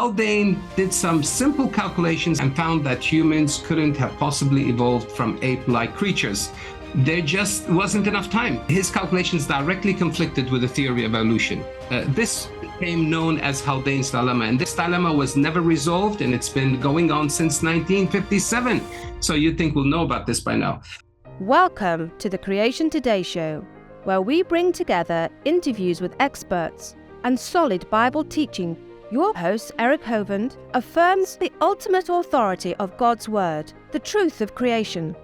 Haldane did some simple calculations and found that humans couldn't have possibly evolved from ape-like creatures. There just wasn't enough time. His calculations directly conflicted with the theory of evolution. This became known as Haldane's dilemma, and this dilemma was never resolved, and it's been going on since 1957. So you'd think we'll know about this by now. Welcome to the Creation Today show, where we bring together interviews with experts and solid Bible teaching. Your host, Eric Hovind, affirms the ultimate authority of God's Word, the truth of creation,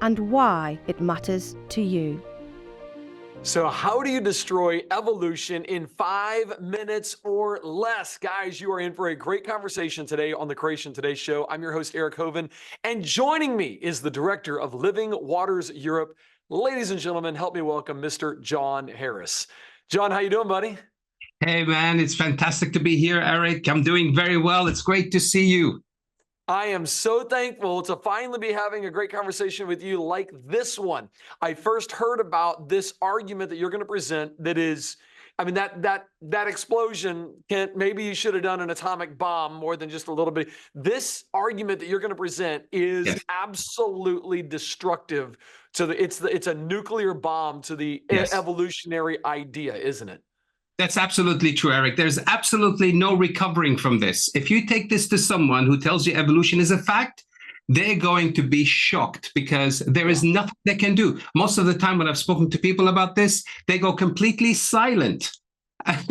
and why it matters to you. So how do you destroy evolution in 5 minutes or less? Guys, you are in for a great conversation today on the Creation Today show. I'm your host, Eric Hovind, and joining me is the director of Living Waters Europe. Ladies and gentlemen, help me welcome Mr. John Harris. John, how you doing, buddy? Hey, man, it's fantastic to be here, Eric. I'm doing very well. It's great to see you. I am so thankful to finally be having a great conversation with you like this one. I first heard about this argument that you're going to present that is, I mean, that explosion, Kent, maybe you should have done an atomic bomb more than just a little bit. This argument that you're going to present is absolutely destructive to it's a nuclear bomb to the evolutionary idea, isn't it? That's absolutely true, Eric. There's absolutely no recovering from this. If you take this to someone who tells you evolution is a fact, they're going to be shocked because there is nothing they can do. Most of the time when I've spoken to people about this, they go completely silent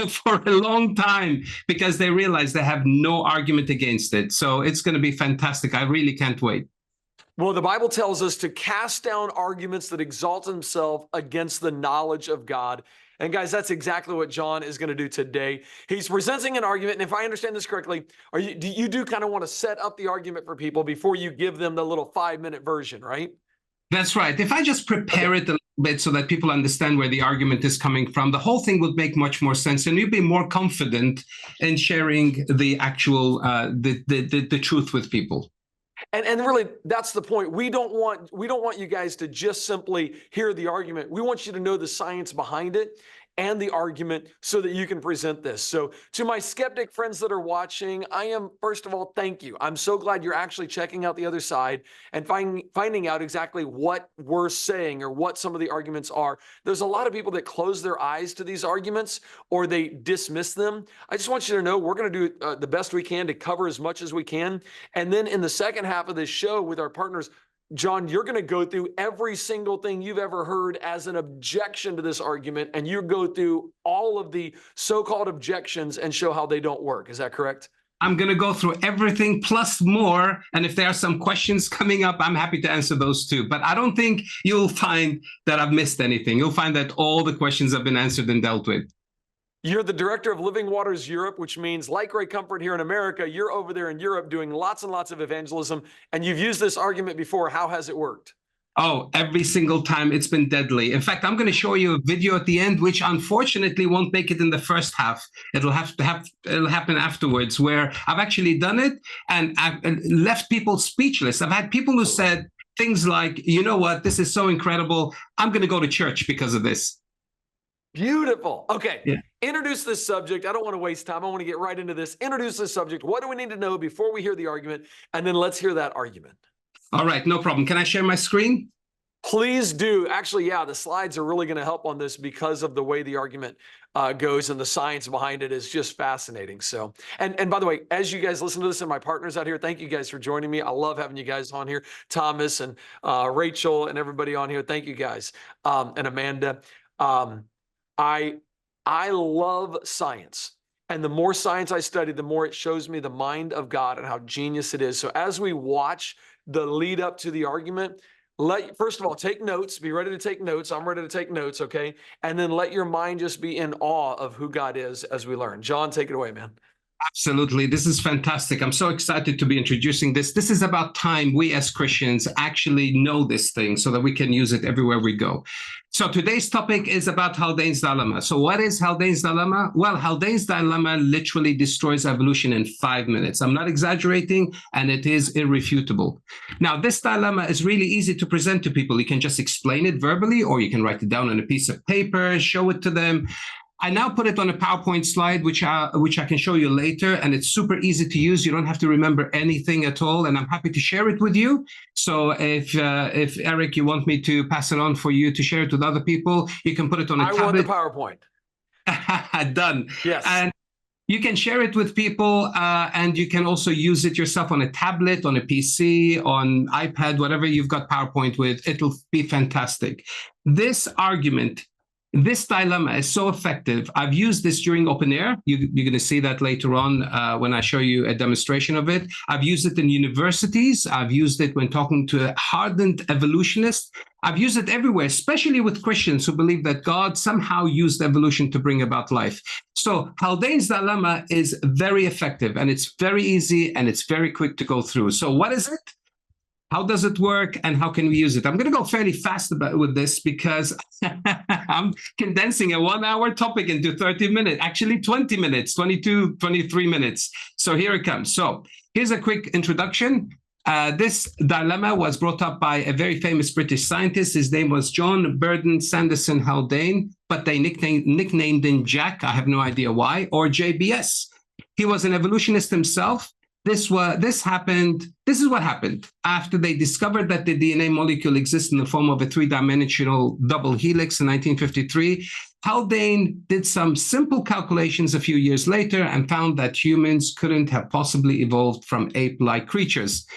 for a long time because they realize they have no argument against it. So it's going to be fantastic. I really can't wait. Well, the Bible tells us to cast down arguments that exalt themselves against the knowledge of God. And guys, that's exactly what John is going to do today. He's presenting an argument, and if I understand this correctly, do you kind of want to set up the argument for people before you give them the little 5-minute version, right? That's right. If I just prepare it a little bit so that people understand where the argument is coming from, the whole thing would make much more sense, and you'd be more confident in sharing the actual the truth with people. And really, that's the point. We don't want you guys to just simply hear the argument. We want you to know the science behind it and the argument so that you can present this. So to my skeptic friends that are watching, I am, first of all, thank you. I'm so glad you're actually checking out the other side and finding out exactly what we're saying or what some of the arguments are. There's a lot of people that close their eyes to these arguments or they dismiss them. I just want you to know we're going to do the best we can to cover as much as we can. And then in the second half of this show with our partners, John, you're going to go through every single thing you've ever heard as an objection to this argument, and you go through all of the so-called objections and show how they don't work. Is that correct? I'm going to go through everything plus more, and if there are some questions coming up, I'm happy to answer those too. But I don't think you'll find that I've missed anything. You'll find that all the questions have been answered and dealt with. You're the director of Living Waters Europe, which means like Great Comfort here in America, you're over there in Europe doing lots and lots of evangelism, and you've used this argument before. How has it worked? Oh, every single time it's been deadly. In fact, I'm going to show you a video at the end, which unfortunately won't make it in the first half. It'll happen afterwards, where I've actually done it and I've left people speechless. I've had people who said things like, you know what, this is so incredible. I'm going to go to church because of this. Beautiful. Okay. Yeah. Introduce this subject. I don't want to waste time. I want to get right into this. Introduce this subject. What do we need to know before we hear the argument? And then let's hear that argument. All right. No problem. Can I share my screen? Please do. Actually, yeah, the slides are really going to help on this because of the way the argument goes and the science behind it is just fascinating. So, and by the way, as you guys listen to this and my partners out here, thank you guys for joining me. I love having you guys on here. Thomas and Rachel and everybody on here. Thank you guys. And Amanda. I love science, and the more science I study, the more it shows me the mind of God and how genius it is. So as we watch the lead up to the argument, first of all, take notes, be ready to take notes. I'm ready to take notes. Okay. And then let your mind just be in awe of who God is as we learn. John, take it away, man. Absolutely. This is fantastic. I'm so excited to be introducing this. This is about time we as Christians actually know this thing so that we can use it everywhere we go. So today's topic is about Haldane's dilemma. So what is Haldane's dilemma? Well, Haldane's dilemma literally destroys evolution in 5 minutes. I'm not exaggerating, and it is irrefutable. Now, this dilemma is really easy to present to people. You can just explain it verbally, or you can write it down on a piece of paper, show it to them. I now put it on a PowerPoint slide, which I can show you later, and it's super easy to use. You don't have to remember anything at all, and I'm happy to share it with you. So if Eric, you want me to pass it on for you to share it with other people, you can put it on a tablet. I want the PowerPoint. Done. Yes. And you can share it with people, and you can also use it yourself on a tablet, on a PC, on iPad, whatever you've got PowerPoint with. It'll be fantastic. This argument, this dilemma is so effective. I've used this during open air. You're going to see that later on when I show you a demonstration of it. I've used it in universities. I've used it when talking to hardened evolutionists. I've used it everywhere, especially with Christians who believe that God somehow used evolution to bring about life. So Haldane's dilemma is very effective, and it's very easy, and it's very quick to go through. So what is it? How does it work, and how can we use it? I'm going to go fairly fast with this because I'm condensing a 1-hour topic into 30 minutes, actually 20 minutes, 22, 23 minutes. So here it comes. So here's a quick introduction. This dilemma was brought up by a very famous British scientist. His name was John Burdon Sanderson Haldane, but they nicknamed him Jack. I have no idea why, or JBS. He was an evolutionist himself. This is what happened after they discovered that the DNA molecule exists in the form of a 3-dimensional double helix in 1953. Haldane did some simple calculations a few years later and found that humans couldn't have possibly evolved from ape-like creatures.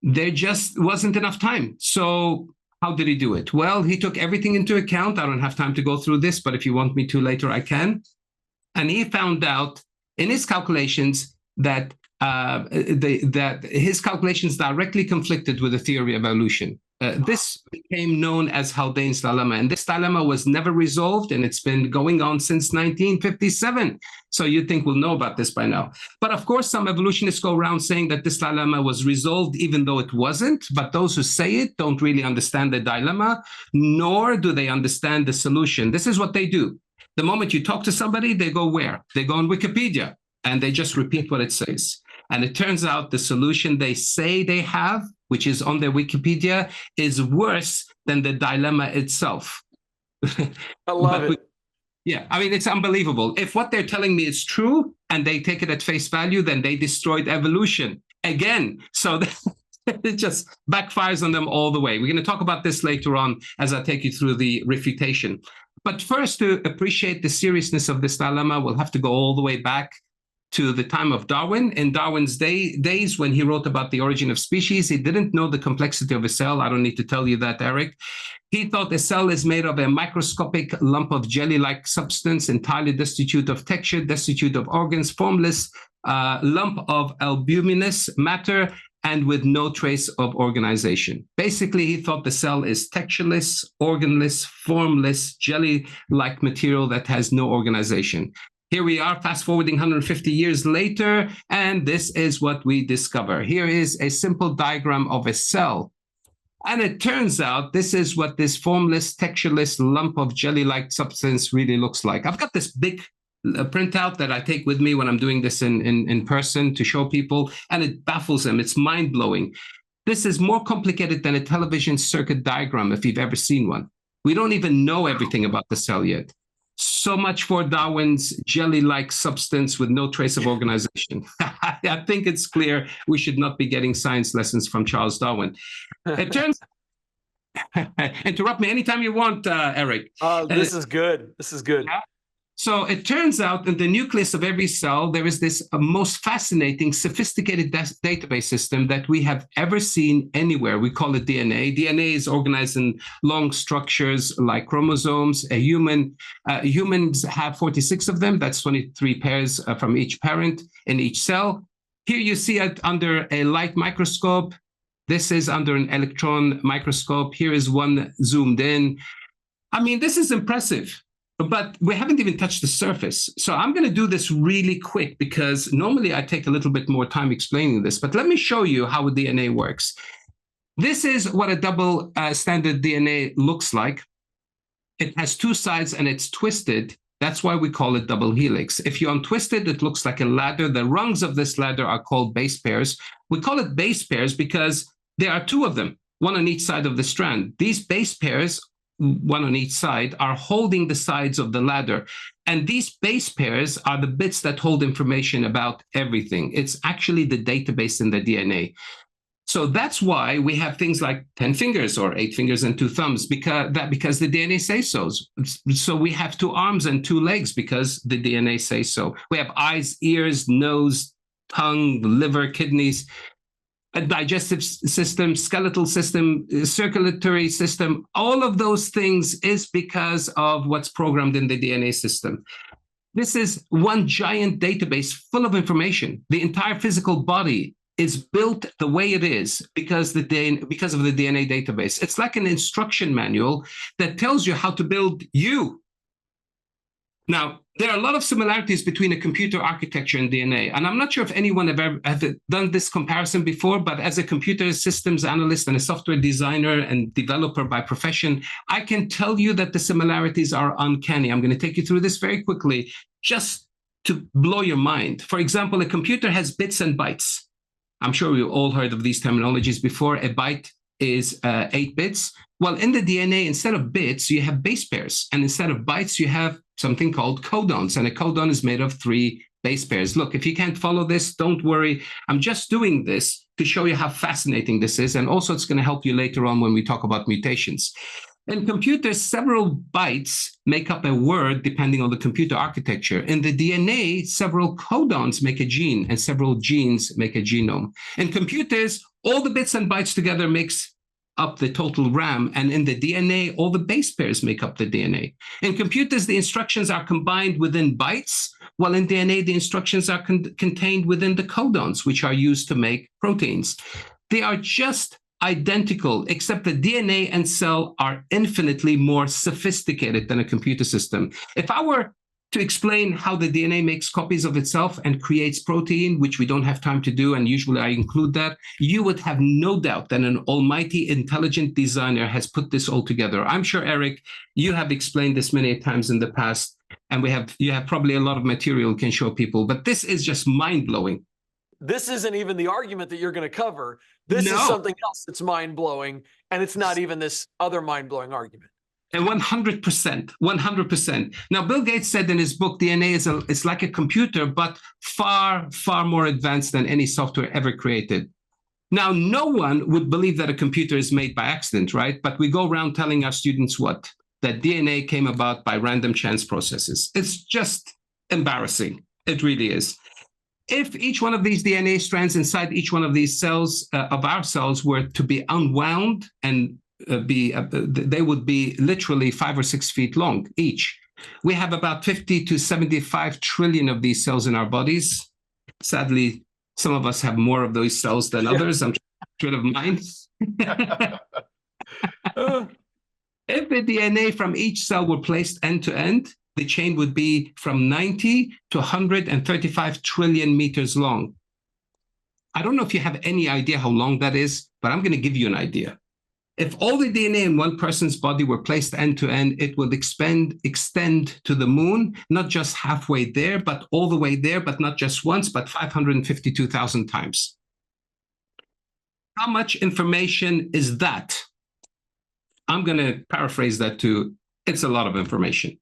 There just wasn't enough time. So how did he do it? Well, he took everything into account. I don't have time to go through this, but if you want me to later, I can. And he found out in his calculations that his calculations directly conflicted with the theory of evolution. This became known as Haldane's dilemma, and this dilemma was never resolved, and it's been going on since 1957. So you'd think we'll know about this by now. But of course, some evolutionists go around saying that this dilemma was resolved, even though it wasn't. But those who say it don't really understand the dilemma, nor do they understand the solution. This is what they do. The moment you talk to somebody, they go where? They go on Wikipedia, and they just repeat what it says. And it turns out the solution they say they have, which is on their Wikipedia, is worse than the dilemma itself. I love it. Yeah, I mean, it's unbelievable. If what they're telling me is true and they take it at face value, then they destroyed evolution again. So it just backfires on them all the way. We're going to talk about this later on as I take you through the refutation. But first, to appreciate the seriousness of this dilemma, we'll have to go all the way back to the time of Darwin. In Darwin's days, when he wrote about the origin of species, he didn't know the complexity of a cell. I don't need to tell you that, Eric. He thought a cell is made of a microscopic lump of jelly-like substance, entirely destitute of texture, destitute of organs, formless lump of albuminous matter, and with no trace of organization. Basically, he thought the cell is textureless, organless, formless, jelly-like material that has no organization. Here we are, fast forwarding 150 years later, and this is what we discover. Here is a simple diagram of a cell. And it turns out this is what this formless, textureless lump of jelly-like substance really looks like. I've got this big printout that I take with me when I'm doing this in person to show people, and it baffles them. It's mind-blowing. This is more complicated than a television circuit diagram, if you've ever seen one. We don't even know everything about the cell yet. So much for Darwin's jelly-like substance with no trace of organization. I think it's clear we should not be getting science lessons from Charles Darwin. It turns interrupt me anytime you want, Eric. This is good. This is good. Yeah? So it turns out in the nucleus of every cell, there is this most fascinating, sophisticated database system that we have ever seen anywhere. We call it DNA. DNA is organized in long structures like chromosomes. Humans have 46 of them. That's 23 pairs from each parent in each cell. Here you see it under a light microscope. This is under an electron microscope. Here is one zoomed in. I mean, this is impressive. But we haven't even touched the surface. So I'm going to do this really quick because normally I take a little bit more time explaining this. But let me show you how DNA works. This is what a double standard DNA looks like. It has two sides and it's twisted. That's why we call it double helix. If you untwist it, it looks like a ladder. The rungs of this ladder are called base pairs. We call it base pairs because there are two of them, one on each side of the strand. These base pairs one on each side, are holding the sides of the ladder. And these base pairs are the bits that hold information about everything. It's actually the database in the DNA. So that's why we have things like 10 fingers or 8 fingers and 2 thumbs, because the DNA says so. So we have 2 arms and 2 legs because the DNA says so. We have eyes, ears, nose, tongue, liver, kidneys, a digestive system, skeletal system, circulatory system. All of those things is because of what's programmed in the DNA system. This is one giant database full of information. The entire physical body is built the way it is because of the DNA database. It's like an instruction manual that tells you how to build you. Now, there are a lot of similarities between a computer architecture and DNA. And I'm not sure if anyone have ever done this comparison before, but as a computer systems analyst and a software designer and developer by profession, I can tell you that the similarities are uncanny. I'm going to take you through this very quickly, just to blow your mind. For example, a computer has bits and bytes. I'm sure we've all heard of these terminologies before. A byte is 8 bits. Well, in the DNA, instead of bits, you have base pairs. And instead of bytes, you have something called codons. And a codon is made of 3 base pairs. Look, if you can't follow this, don't worry. I'm just doing this to show you how fascinating this is. And also, it's going to help you later on when we talk about mutations. In computers, several bytes make up a word depending on the computer architecture. In the DNA, several codons make a gene, and several genes make a genome. In computers, all the bits and bytes together makes up the total RAM, and in the DNA, all the base pairs make up the DNA. In computers, the instructions are combined within bytes, while in DNA, the instructions are contained within the codons, which are used to make proteins. They are just identical, except the DNA and cell are infinitely more sophisticated than a computer system. If I were to explain how the DNA makes copies of itself and creates protein, which we don't have time to do, and usually I include that, you would have no doubt that an almighty intelligent designer has put this all together. I'm sure, Eric, you have explained this many times in the past, and you have probably a lot of material can show people, but this is just mind-blowing. This isn't even the argument that you're going to cover. This is something else that's mind-blowing, and it's not even this other mind-blowing argument. And 100%, 100%. Now, Bill Gates said in his book, DNA is like a computer, but far, far more advanced than any software ever created. Now, no one would believe that a computer is made by accident, right? But we go around telling our students what? That DNA came about by random chance processes. It's just embarrassing. It really is. If each one of these DNA strands inside each one of these cells of our cells were to be unwound and they would be literally 5 or 6 feet long each. We have about 50 to 75 trillion of these cells in our bodies. Sadly, some of us have more of those cells than others. I'm sure of mine. If the DNA from each cell were placed end to end, the chain would be from 90 to 135 trillion meters long. I don't know if you have any idea how long that is, but I'm going to give you an idea. If all the DNA in one person's body were placed end to end, it would extend to the moon, not just halfway there, but all the way there, but not just once, but 552,000 times. How much information is that? I'm going to paraphrase that to, it's a lot of information.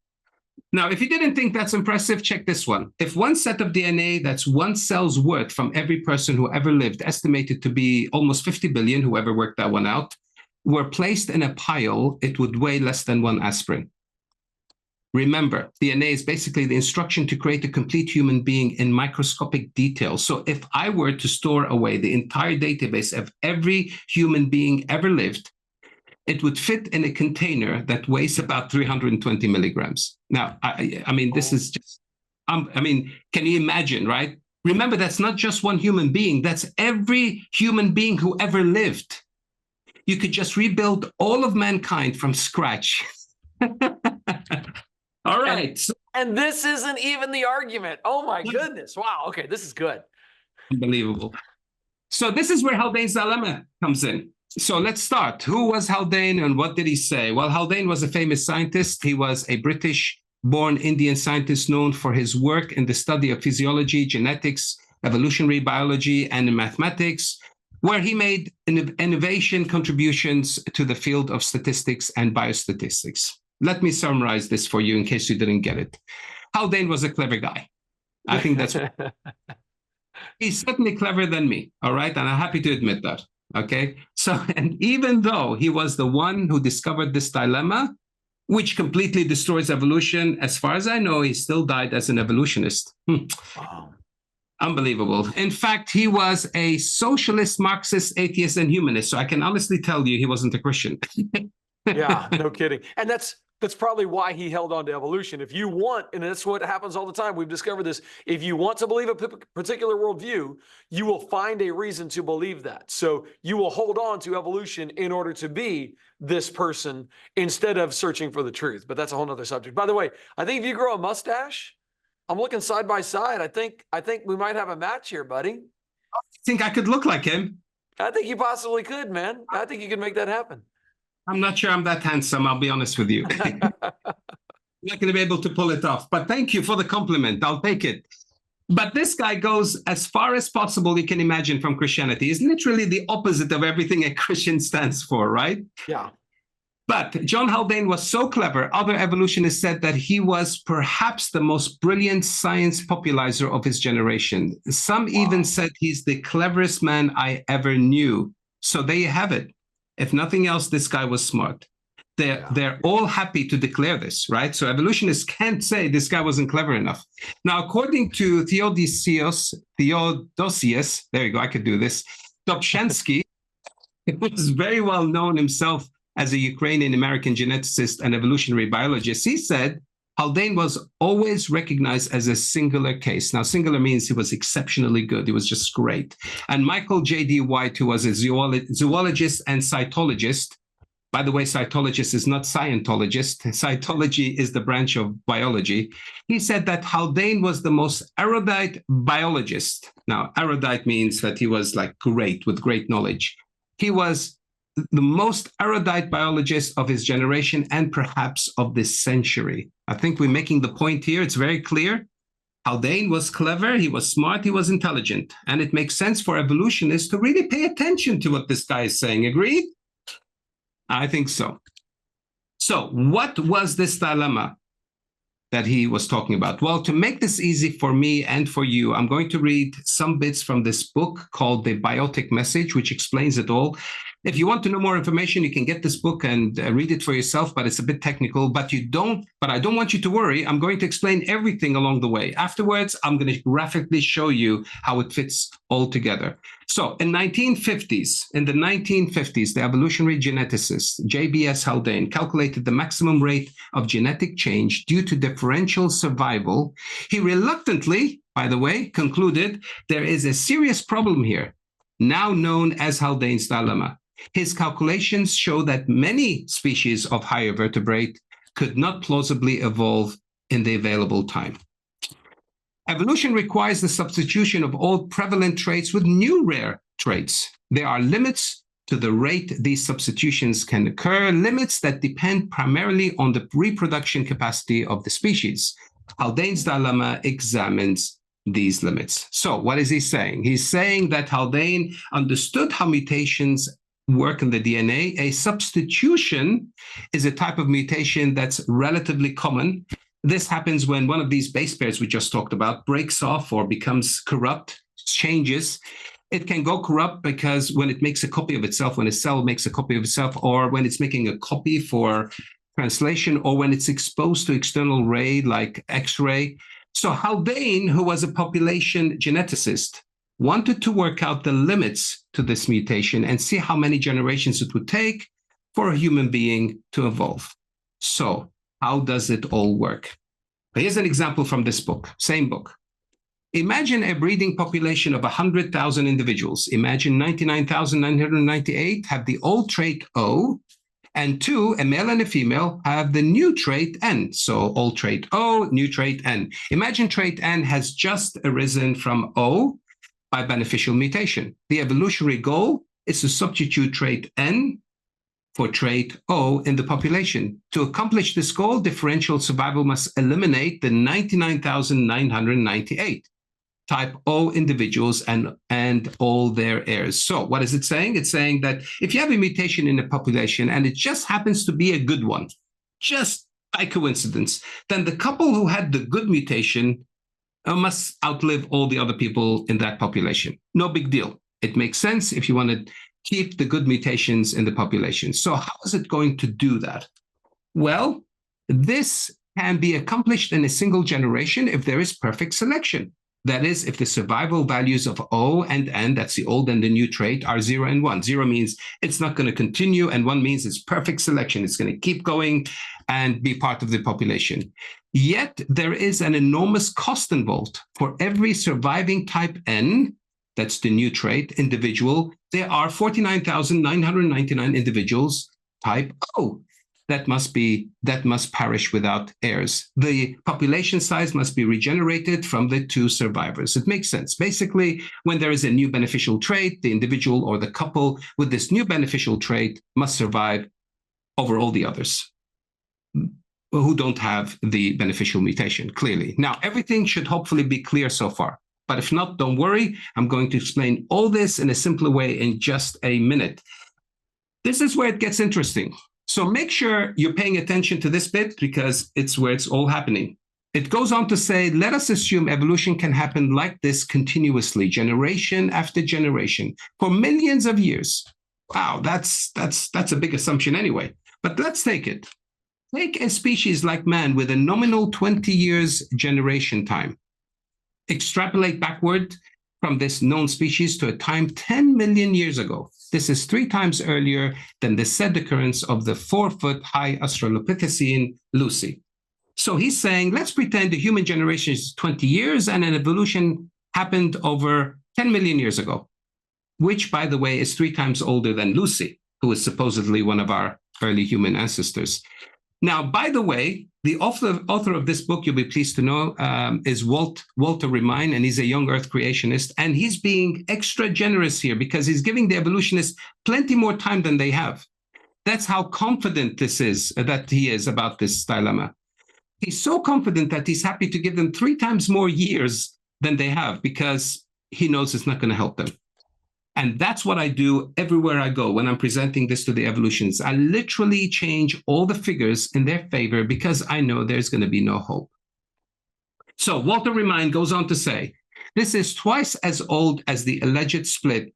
Now, if you didn't think that's impressive, check this one. If one set of DNA, that's one cell's worth from every person who ever lived, estimated to be almost 50 billion, whoever worked that one out, were placed in a pile, it would weigh less than 1 aspirin. Remember, DNA is basically the instruction to create a complete human being in microscopic detail. So if I were to store away the entire database of every human being ever lived, it would fit in a container that weighs about 320 milligrams. Now, I mean, this is just, I mean, can you imagine, right? Remember, that's not just one human being. That's every human being who ever lived. You could just rebuild all of mankind from scratch. All right. And this isn't even the argument. Oh my goodness. Wow. Okay, this is good. Unbelievable. So this is where Haldane's dilemma comes in. So let's start. Who was Haldane and what did he say? Well, Haldane was a famous scientist. He was a British-born Indian scientist known for his work in the study of physiology, genetics, evolutionary biology, and mathematics. where he made innovation contributions to the field of statistics and biostatistics. Let me summarize this for you in case you didn't get it. Haldane was a clever guy. I think that's he's certainly cleverer than me, all right? And I'm happy to admit that, okay? So, and even though he was the one who discovered this dilemma, which completely destroys evolution, as far as I know, he still died as an evolutionist. Wow. Unbelievable. In fact, he was a socialist, Marxist, atheist, and humanist. So I can honestly tell you he wasn't a Christian. Yeah, no kidding. And that's probably why he held on to evolution. If you want, and that's what happens all the time, we've discovered this, if you want to believe a particular worldview, you will find a reason to believe that. So you will hold on to evolution in order to be this person instead of searching for the truth. But that's a whole nother subject. By the way, I think if you grow a mustache, I'm looking side by side. I think we might have a match here, buddy. I think I could look like him. I think you possibly could, man. I think you could make that happen. I'm not sure I'm that handsome, I'll be honest with you. I'm not going to be able to pull it off, but thank you for the compliment. I'll take it. But this guy goes as far as possible you can imagine from Christianity. He's literally the opposite of everything a Christian stands for, right? Yeah. But John Haldane was so clever, other evolutionists said that he was perhaps the most brilliant science popularizer of his generation. Some even said he's the cleverest man I ever knew. So there you have it. If nothing else, this guy was smart. They're all happy to declare this, right? So evolutionists can't say this guy wasn't clever enough. Now, according to Theodosius, there you go, I could do this, Dobzhansky, it was very well known himself as a Ukrainian-American geneticist and evolutionary biologist. He said Haldane was always recognized as a singular case. Now, singular means he was exceptionally good. He was just great. And Michael J.D. White, who was a zoologist and cytologist, by the way, cytologist is not Scientologist. Cytology is the branch of biology. He said that Haldane was the most erudite biologist. Now, erudite means that he was like great, with great knowledge. He was the most erudite biologist of his generation and perhaps of this century. I think we're making the point here. It's very clear. Haldane was clever, he was smart, he was intelligent. And it makes sense for evolutionists to really pay attention to what this guy is saying. Agreed? I think so. So what was this dilemma that he was talking about? Well, to make this easy for me and for you, I'm going to read some bits from this book called The Biotic Message, which explains it all. If you want to know more information, you can get this book and read it for yourself, but it's a bit technical, but I don't want you to worry. I'm going to explain everything along the way. Afterwards, I'm going to graphically show you how it fits all together. So in the 1950s, the evolutionary geneticist J.B.S. Haldane calculated the maximum rate of genetic change due to differential survival. He reluctantly, by the way, concluded there is a serious problem here, now known as Haldane's dilemma. His calculations show that many species of higher vertebrate could not plausibly evolve in the available time. Evolution requires the substitution of old prevalent traits with new rare traits. There are limits to the rate these substitutions can occur, limits that depend primarily on the reproduction capacity of the species. Haldane's dilemma examines these limits. So what is he saying? He's saying that Haldane understood how mutations work in the DNA. A substitution is a type of mutation that's relatively common. This happens when one of these base pairs we just talked about breaks off or becomes corrupt, changes. It can go corrupt because when it makes a copy of itself, when a cell makes a copy of itself, or when it's making a copy for translation, or when it's exposed to external ray like X-ray. So Haldane, who was a population geneticist, wanted to work out the limits to this mutation and see how many generations it would take for a human being to evolve. So how does it all work? Here's an example from this book, same book. Imagine a breeding population of 100,000 individuals. Imagine 99,998 have the old trait O, and 2, a male and a female, have the new trait N. So old trait O, new trait N. Imagine trait N has just arisen from O by beneficial mutation. The evolutionary goal is to substitute trait N for trait O in the population. To accomplish this goal, differential survival must eliminate the 99,998. type O individuals and all their heirs. So what is it saying? It's saying that if you have a mutation in a population and it just happens to be a good one, just by coincidence, then the couple who had the good mutation must outlive all the other people in that population. No big deal. It makes sense if you want to keep the good mutations in the population. So how is it going to do that? Well, this can be accomplished in a single generation if there is perfect selection. That is, if the survival values of O and N, that's the old and the new trait, are 0 and 1. 0 means it's not going to continue, and 1 means it's perfect selection. It's going to keep going and be part of the population. Yet there is an enormous cost involved. For every surviving type N, that's the new trait, individual, there are 49,999 individuals type O. That must perish without heirs. The population size must be regenerated from the two survivors. It makes sense. Basically, when there is a new beneficial trait, the individual or the couple with this new beneficial trait must survive over all the others who don't have the beneficial mutation, clearly. Now, everything should hopefully be clear so far. But if not, don't worry. I'm going to explain all this in a simpler way in just a minute. This is where it gets interesting. So make sure you're paying attention to this bit because it's where it's all happening. It goes on to say, let us assume evolution can happen like this continuously, generation after generation, for millions of years. Wow, that's a big assumption anyway. But let's take it. Take a species like man with a nominal 20 years generation time. Extrapolate backward from this known species to a time 10 million years ago. This is 3 times earlier than the said occurrence of the 4-foot-high Australopithecine Lucy. So he's saying, let's pretend the human generation is 20 years and an evolution happened over 10 million years ago, which, by the way, is 3 times older than Lucy, who is supposedly one of our early human ancestors. Now, by the way, the author of this book, you'll be pleased to know, is Walter Riemann, and he's a young Earth creationist. And he's being extra generous here because he's giving the evolutionists plenty more time than they have. That's how confident that he is about this dilemma. He's so confident that he's happy to give them 3 times more years than they have because he knows it's not going to help them. And that's what I do everywhere I go when I'm presenting this to the evolutionists. I literally change all the figures in their favor because I know there's going to be no hope. So Walter Riemann goes on to say, this is twice as old as the alleged split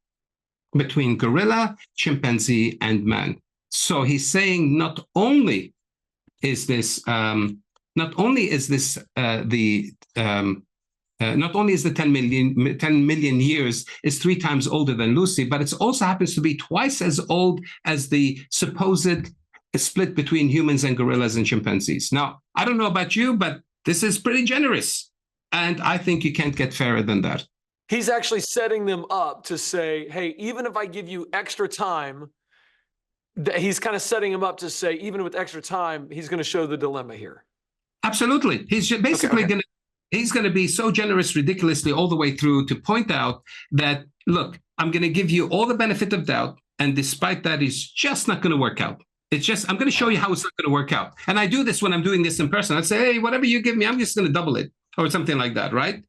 between gorilla, chimpanzee, and man. So he's saying not only is the 10 million years is 3 times older than Lucy, but it also happens to be twice as old as the supposed split between humans and gorillas and chimpanzees. Now, I don't know about you, but this is pretty generous. And I think you can't get fairer than that. He's actually setting them up to say, hey, even if I give you extra time, he's kind of setting them up to say, even with extra time, he's going to show the dilemma here. Absolutely. He's basically going to He's going to be so generous ridiculously all the way through to point out that, look, I'm going to give you all the benefit of doubt. And despite that, it's just not going to work out. It's just, I'm going to show you how it's not going to work out. And I do this when I'm doing this in person. I'd say, hey, whatever you give me, I'm just going to double it or something like that, right?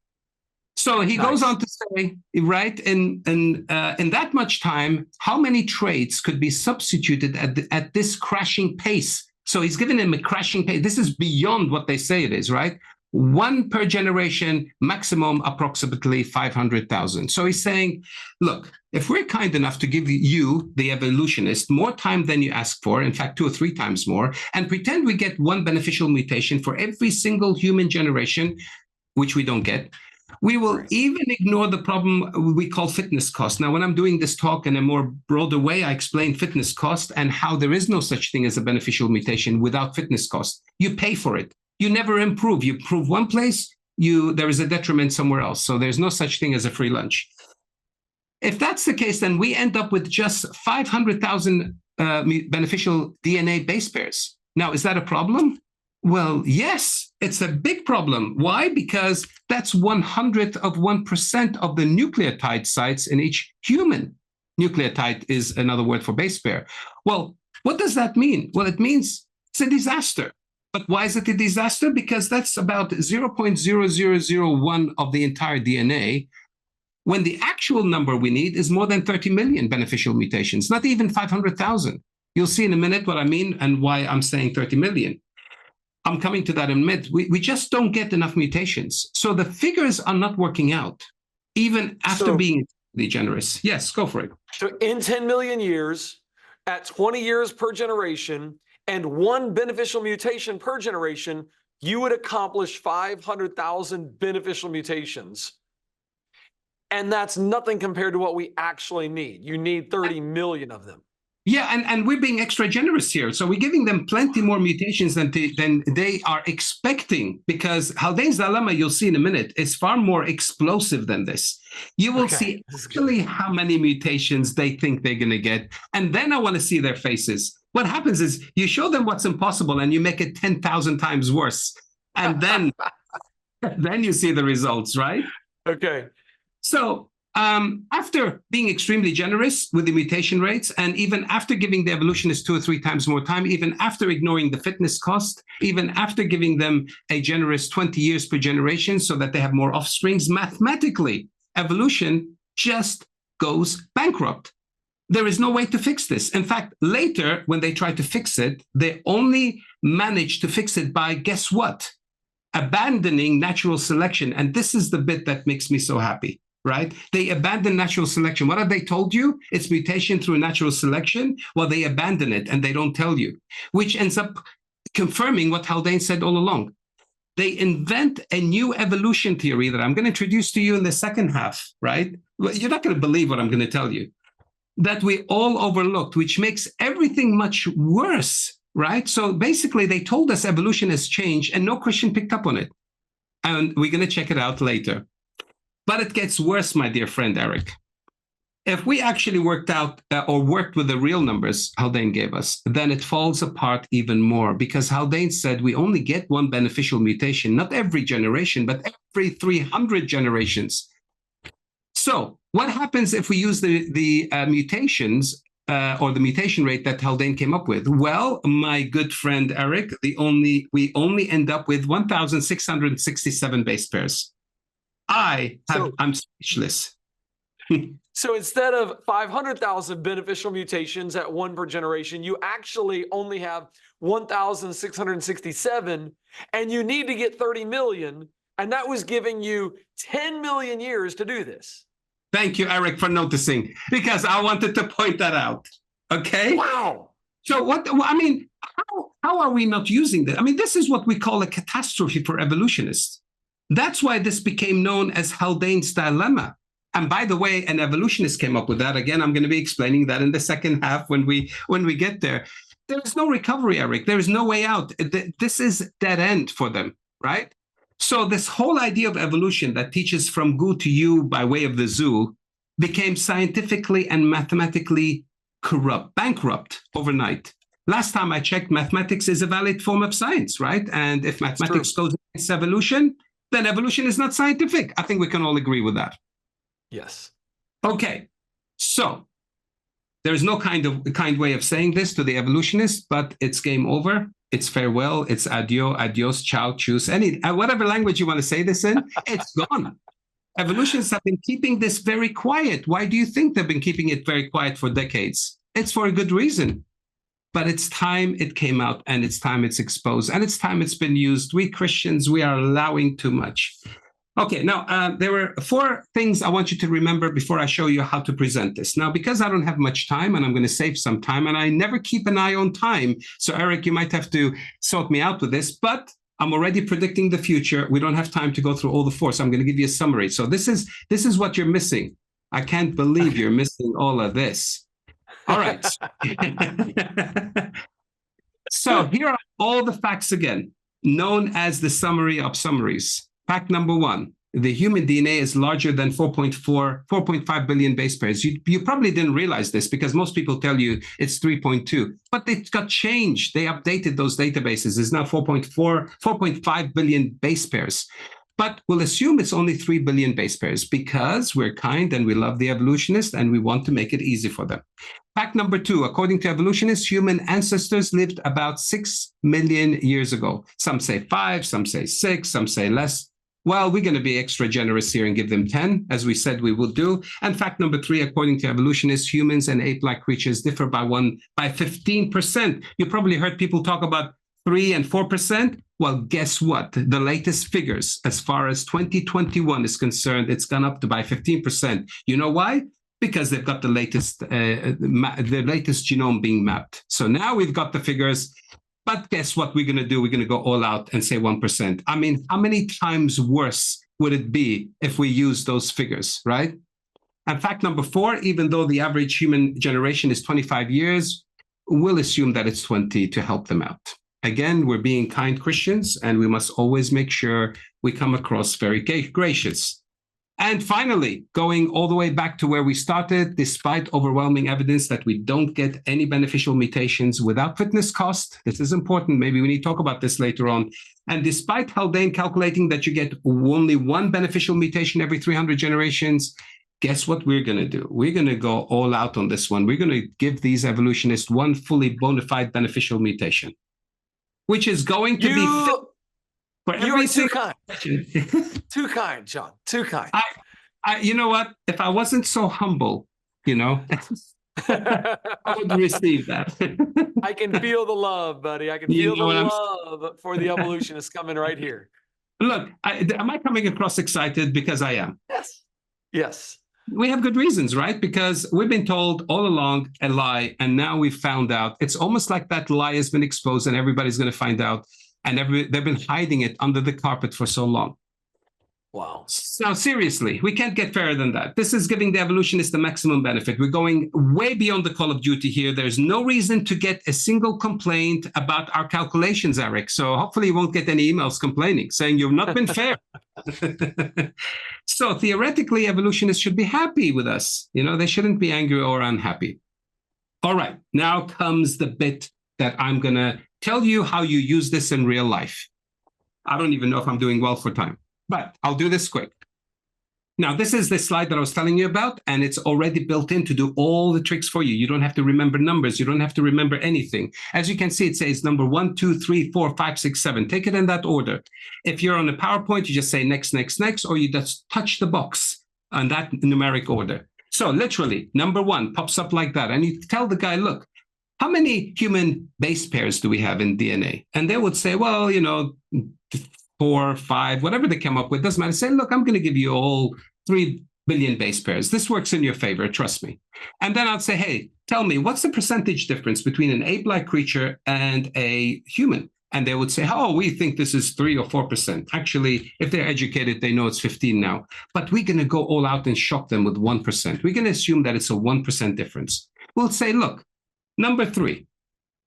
So he goes on to say, right, in that much time, how many traits could be substituted at this crashing pace? So he's giving him a crashing pace. This is beyond what they say it is, right? 1 per generation, maximum approximately 500,000. So he's saying, look, if we're kind enough to give you, the evolutionist, more time than you ask for, in fact, 2 or 3 times more, and pretend we get 1 beneficial mutation for every single human generation, which we don't get, we will even ignore the problem we call fitness cost. Now, when I'm doing this talk in a more broader way, I explain fitness cost and how there is no such thing as a beneficial mutation without fitness cost. You pay for it. You never improve. You improve one place, there is a detriment somewhere else. So there's no such thing as a free lunch. If that's the case, then we end up with just 500,000 beneficial DNA base pairs. Now, is that a problem? Well, yes, it's a big problem. Why? Because that's 1/100% of the nucleotide sites in each human. Nucleotide is another word for base pair. Well, what does that mean? Well, it means it's a disaster. But why is it a disaster? Because that's about 0.0001 of the entire DNA, when the actual number we need is more than 30 million beneficial mutations, not even 500,000. You'll see in a minute what I mean and why I'm saying 30 million. I'm coming to that in a minute. We just don't get enough mutations. So the figures are not working out, even after being generous. Yes, go for it. So in 10 million years, at 20 years per generation, and one beneficial mutation per generation, you would accomplish 500,000 beneficial mutations. And that's nothing compared to what we actually need. You need 30 million of them. Yeah, and we're being extra generous here. So we're giving them plenty more mutations than they are expecting, because Haldane's dilemma, you'll see in a minute, is far more explosive than this. You will see actually how many mutations they think they're going to get. And then I want to see their faces. What happens is you show them what's impossible and you make it 10,000 times worse. And then, then you see the results, right? Okay. So after being extremely generous with the mutation rates, and even after giving the evolutionists 2 or 3 times more time, even after ignoring the fitness cost, even after giving them a generous 20 years per generation so that they have more offsprings, mathematically, evolution just goes bankrupt. There is no way to fix this. In fact, later, when they try to fix it, they only manage to fix it by, guess what? Abandoning natural selection. And this is the bit that makes me so happy, right? They abandon natural selection. What have they told you? It's mutation through natural selection. Well, they abandon it and they don't tell you, which ends up confirming what Haldane said all along. They invent a new evolution theory that I'm going to introduce to you in the second half, right? Well, you're not going to believe what I'm going to tell you, that we all overlooked, which makes everything much worse, right? So basically, they told us evolution has changed and no Christian picked up on it. And we're going to check it out later. But it gets worse, my dear friend Eric. If we actually worked with the real numbers Haldane gave us, then it falls apart even more, because Haldane said we only get one beneficial mutation, not every generation, but every 300 generations. So what happens if we use the mutations or the mutation rate that Haldane came up with? Well, my good friend Eric, we only end up with 1,667 base pairs. I'm speechless. So instead of 500,000 beneficial mutations at 1 per generation, you actually only have 1,667, and you need to get 30 million, and that was giving you 10 million years to do this. Thank you, Eric, for noticing, because I wanted to point that out. Okay? Wow. So how are we not using this? I mean, this is what we call a catastrophe for evolutionists. That's why this became known as Haldane's dilemma. And by the way, an evolutionist came up with that. Again, I'm going to be explaining that in the second half when we get there. There is no recovery, Eric. There is no way out. This is dead end for them, right? So this whole idea of evolution that teaches from goo to you by way of the zoo became scientifically and mathematically bankrupt overnight. Last time I checked, mathematics is a valid form of science, right? And if mathematics goes against evolution, then evolution is not scientific. I think we can all agree with that. Yes. Okay. So there's no kind way of saying this to the evolutionists, but it's game over. It's farewell. It's adieu, adios, ciao, choose. Whatever language you want to say this in, it's gone. Evolutionists have been keeping this very quiet. Why do you think they've been keeping it very quiet for decades? It's for a good reason. But it's time it came out, and it's time it's exposed, and it's time it's been used. We Christians, we are allowing too much. Okay, now there were 4 things I want you to remember before I show you how to present this. Now, because I don't have much time and I'm going to save some time, and I never keep an eye on time, so Eric, you might have to sort me out with this, but I'm already predicting the future. We don't have time to go through all the 4, so I'm going to give you a summary. So this is what you're missing. I can't believe you're missing all of this. All right. So here are all the facts again, known as the summary of summaries. Fact number 1, the human DNA is larger than 4.5 billion base pairs. You probably didn't realize this because most people tell you it's 3.2, but it got changed. They updated those databases. It's now 4.5 billion base pairs. But we'll assume it's only 3 billion base pairs because we're kind and we love the evolutionists and we want to make it easy for them. Fact number 2, according to evolutionists, human ancestors lived about 6 million years ago. Some say 5, some say 6, some say less. Well, we're going to be extra generous here and give them 10, as we said we will do. And fact number 3, according to evolutionists, humans and ape-like creatures differ by 15%. You probably heard people talk about 3 and 4%. Well, guess what? The latest figures, as far as 2021 is concerned, it's gone up to by 15%. You know why? Because they've got the latest genome being mapped. So now we've got the figures. But guess what we're going to do? We're going to go all out and say 1%. I mean, how many times worse would it be if we use those figures, right? And fact number 4, even though the average human generation is 25 years, we'll assume that it's 20 to help them out. Again, we're being kind Christians, and we must always make sure we come across very gracious. And finally, going all the way back to where we started, despite overwhelming evidence that we don't get any beneficial mutations without fitness cost, this is important, maybe we need to talk about this later on, and despite Haldane calculating that you get only 1 beneficial mutation every 300 generations, guess what we're going to do? We're going to go all out on this one. We're going to give these evolutionists 1 fully bona fide beneficial mutation, which is going to be... You are too kind. Too kind, John. Too kind. You know what? If I wasn't so humble, I would receive that. I can feel the love, buddy. I can feel the love for the evolutionists coming right here. Look, am I coming across excited? Because I am. Yes. Yes. We have good reasons, right? Because we've been told all along a lie, and now we've found out. It's almost like that lie has been exposed and everybody's going to find out. And they've been hiding it under the carpet for so long. Wow. So seriously, we can't get fairer than that. This is giving the evolutionists the maximum benefit. We're going way beyond the call of duty here. There's no reason to get a single complaint about our calculations, Eric. So hopefully you won't get any emails complaining, saying you've not been fair. So theoretically, evolutionists should be happy with us. They shouldn't be angry or unhappy. All right, now comes the bit that I'm going to tell you how you use this in real life. I don't even know if I'm doing well for time, but I'll do this quick. Now, this is the slide that I was telling you about, and it's already built in to do all the tricks for you. You don't have to remember numbers. You don't have to remember anything. As you can see, it says number 1, 2, 3, 4, 5, 6, 7. Take it in that order. If you're on a PowerPoint, you just say next, next, next, or you just touch the box on that numeric order. So literally, number 1 pops up like that, and you tell the guy, look, how many human base pairs do we have in DNA? And they would say, well, 4, 5, whatever they come up with, doesn't matter. Say, look, I'm going to give you all 3 billion base pairs. This works in your favor, trust me. And then I'd say, hey, tell me, what's the percentage difference between an ape-like creature and a human? And they would say, oh, we think this is 3 or 4%. Actually, if they're educated, they know it's 15 now. But we're going to go all out and shock them with 1%. We're going to assume that it's a 1% difference. We'll say, look, number 3,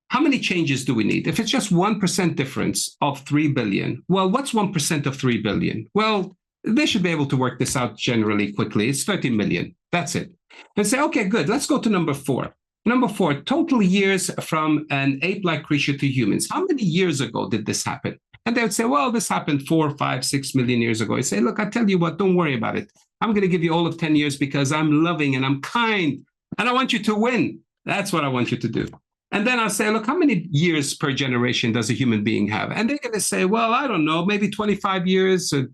how many changes do we need? If it's just 1% difference of 3 billion, well, what's 1% of 3 billion? Well, they should be able to work this out generally quickly. It's 30 million. That's it. And say, okay, good. Let's go to number 4. Number 4, total years from an ape-like creature to humans. How many years ago did this happen? And they would say, well, this happened 4, 5, 6 million years ago. I say, look, I tell you what, don't worry about it. I'm going to give you all of 10 years because I'm loving and I'm kind and I want you to win. That's what I want you to do. And then I'll say, look, how many years per generation does a human being have? And they're going to say, well, I don't know, maybe 25 years, or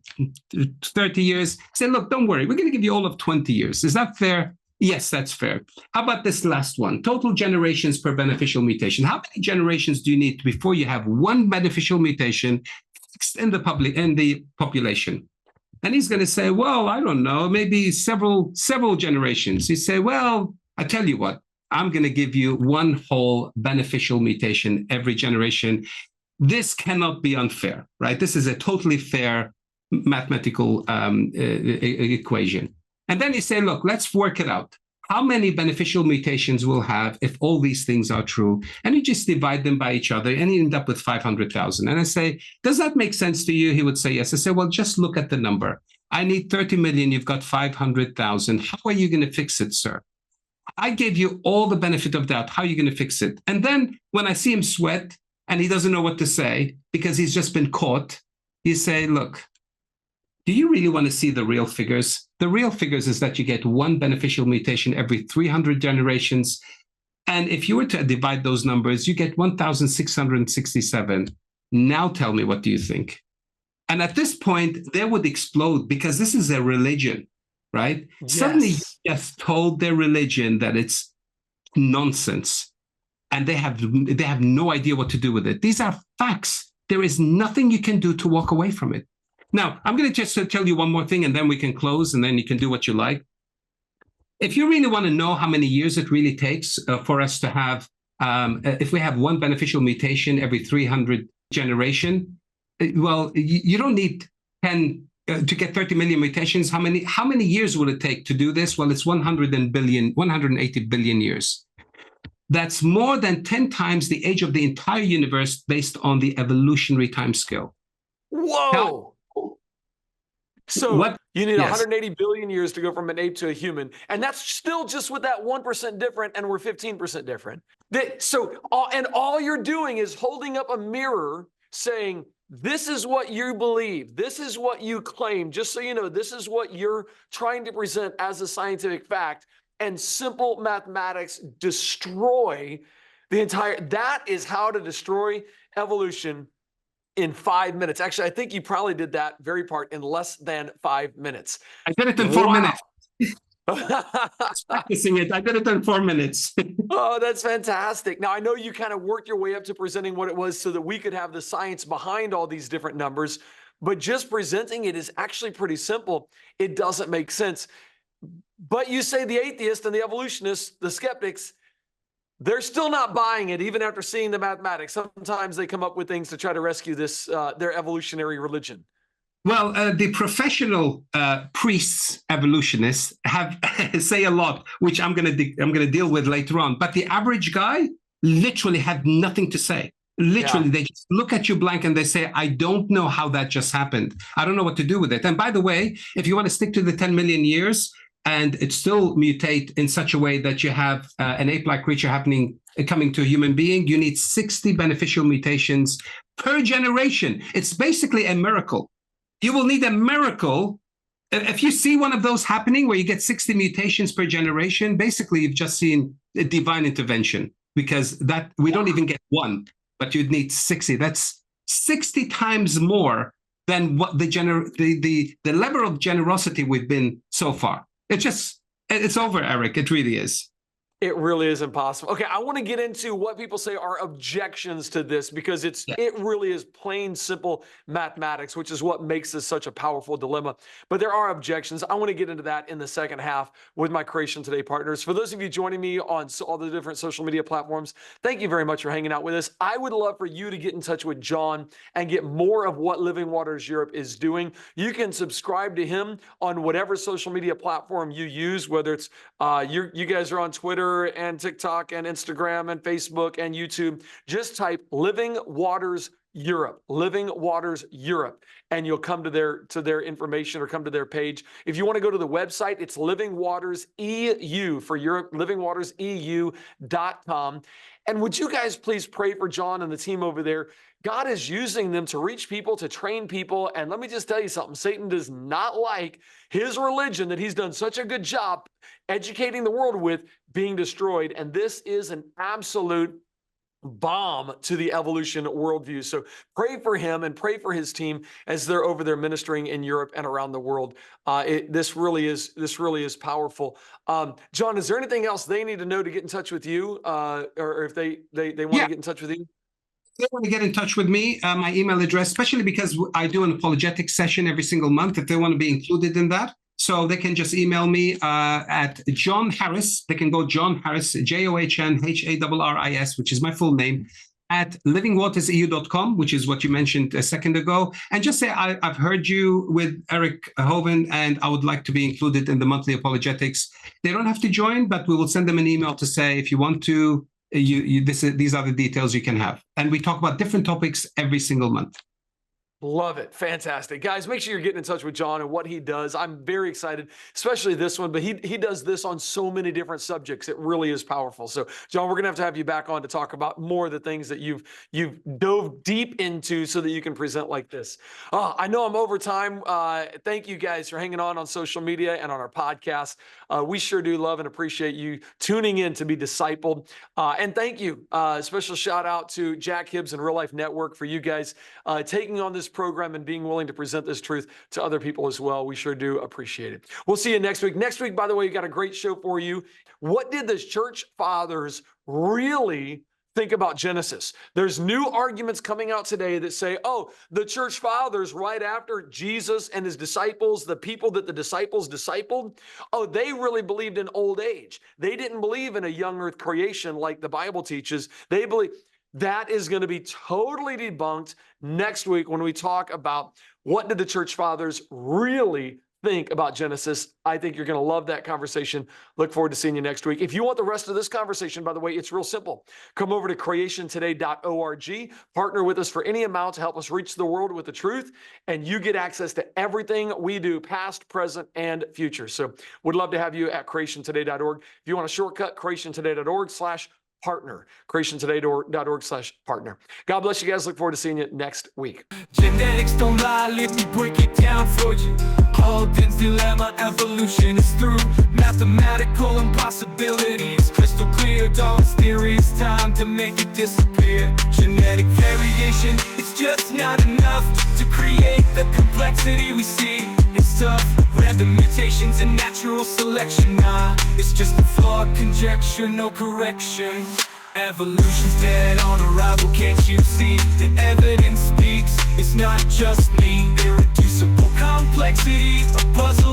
30 years. Say, look, don't worry. We're going to give you all of 20 years. Is that fair? Yes, that's fair. How about this last one? Total generations per beneficial mutation. How many generations do you need before you have 1 beneficial mutation in the population? And he's going to say, well, I don't know, maybe several generations. You say, well, I tell you what. I'm going to give you 1 whole beneficial mutation every generation. This cannot be unfair, right? This is a totally fair mathematical equation. And then you say, look, let's work it out. How many beneficial mutations we'll have if all these things are true? And you just divide them by each other and you end up with 500,000. And I say, does that make sense to you? He would say, yes. I say, well, just look at the number. I need 30 million. You've got 500,000. How are you going to fix it, sir? I gave you all the benefit of doubt. How are you going to fix it? And then when I see him sweat and he doesn't know what to say because he's just been caught, you say, look, Do you really want to see the real figures? The real figures is that you get one beneficial mutation every 300 generations. And if you were to divide those numbers, you get 1,667. Now tell me, what do you think? And at this point, they would explode, because this is a religion, right? Yes. Suddenly you just told their religion that it's nonsense, and they have no idea what to do with it. These are facts. There is nothing you can do to walk away from it. Now, I'm going to just tell you one more thing, and then we can close, and then you can do what you like. If you really want to know how many years it really takes for us to have, if we have one beneficial mutation every 300 generation, well, you don't need 10 to get 30 million mutations. How many years will it take to do this? Well, it's 180 billion years. That's more than 10 times the age of the entire universe based on the evolutionary timescale. Whoa! Now, so you need yes. 180 billion years to go from an ape to a human. And that's still just with that 1% different, and we're 15% different. All you're doing is holding up a mirror saying, this is what you believe. This is what you claim. Just so you know, this is what you're trying to present as a scientific fact. And simple mathematics destroy the entire, that is how to destroy evolution in 5 minutes. Actually, I think you probably did that very part in less than 5 minutes. I did it in 4 minutes. Practicing it. I did it in 4 minutes. Oh, that's fantastic. Now, I know you kind of worked your way up to presenting what it was so that we could have the science behind all these different numbers, but just presenting it is actually pretty simple. It doesn't make sense. But you say the atheists and the evolutionists, the skeptics, they're still not buying it, even after seeing the mathematics. Sometimes they come up with things to try to rescue this, their evolutionary religion. Well, the professional priests, evolutionists, have say a lot, which I'm going to deal with later on. But the average guy literally had nothing to say. Literally, They just look at you blank and they say, I don't know how that just happened. I don't know what to do with it. And by the way, if you want to stick to the 10 million years and it still mutate in such a way that you have an ape-like creature coming to a human being, you need 60 beneficial mutations per generation. It's basically a miracle. You will need a miracle. If you see one of those happening where you get 60 mutations per generation, basically you've just seen a divine intervention, because that we don't even get one, but you'd need 60. That's 60 times more than what the level of generosity we've been so far. It's over, Eric. It really is. It really is impossible. Okay, I want to get into what people say are objections to this, because it really is plain, simple mathematics, which is what makes this such a powerful dilemma. But there are objections. I want to get into that in the second half with my Creation Today partners. For those of you joining me on all the different social media platforms, thank you very much for hanging out with us. I would love for you to get in touch with John and get more of what Living Waters Europe is doing. You can subscribe to him on whatever social media platform you use, whether it's you guys are on Twitter and TikTok and Instagram and Facebook and YouTube. Just type Living Waters Europe, Living Waters Europe, and you'll come to their information or come to their page. If you want to go to the website, it's Living Waters EU for Europe, livingwaterseu.com. And would you guys please pray for John and the team over there? God is using them to reach people, to train people. And let me just tell you something. Satan does not like his religion that he's done such a good job educating the world with being destroyed. And this is an absolute bomb to the evolution worldview. So pray for him and pray for his team as they're over there ministering in Europe and around the world. This really is powerful. John, is there anything else they need to know to get in touch with you, or if they want to get in touch with you? If they want to get in touch with me, my email address, especially because I do an apologetic session every single month, if they want to be included in that. So they can just email me at John Harris. They can go John Harris, JOHNHARRIS, which is my full name, at livingwaterseu.com, which is what you mentioned a second ago. And just say, I've heard you with Eric Hovind, and I would like to be included in the monthly apologetics. They don't have to join, but we will send them an email to say, if you want to, these are the details you can have. And we talk about different topics every single month. Love it. Fantastic. Guys, make sure you're getting in touch with John and what he does. I'm very excited, especially this one, but he does this on so many different subjects. It really is powerful. So, John, we're going to have you back on to talk about more of the things that you've dove deep into so that you can present like this. I know I'm over time. Thank you guys for hanging on social media and on our podcast. We sure do love and appreciate you tuning in to be discipled. And thank you. Special shout out to Jack Hibbs and Real Life Network for you guys taking on this program and being willing to present this truth to other people as well. We sure do appreciate it. We'll see you next week. Next week, by the way, we got a great show for you. What did the church fathers really think about Genesis? There's new arguments coming out today that say, oh, the church fathers right after Jesus and his disciples, the people that the disciples discipled, oh, they really believed in old age. They didn't believe in a young earth creation like the Bible teaches. They believe. That is going to be totally debunked next week when we talk about what did the church fathers really think about Genesis. I think you're going to love that conversation. Look forward to seeing you next week. If you want the rest of this conversation, by the way, it's real simple. Come over to creationtoday.org, partner with us for any amount to help us reach the world with the truth, and you get access to everything we do, past, present, and future. So we'd love to have you at creationtoday.org. If you want a shortcut, creationtoday.org/partner, creationtoday.org/partner. God bless you guys. Look forward to seeing you next week. Genetics don't lie, let me break it down for you. Haldane's dilemma, evolution is through. Mathematical impossibilities, crystal clear. Darwin's theory, it's time to make it disappear. Genetic variation, it's just not enough to create the complexity we see. It's tough, random mutations and natural selection. Nah, it's just a flawed conjecture, no correction. Evolution's dead on arrival, can't you see? The evidence speaks, it's not just me. Irreducible complexity, a puzzle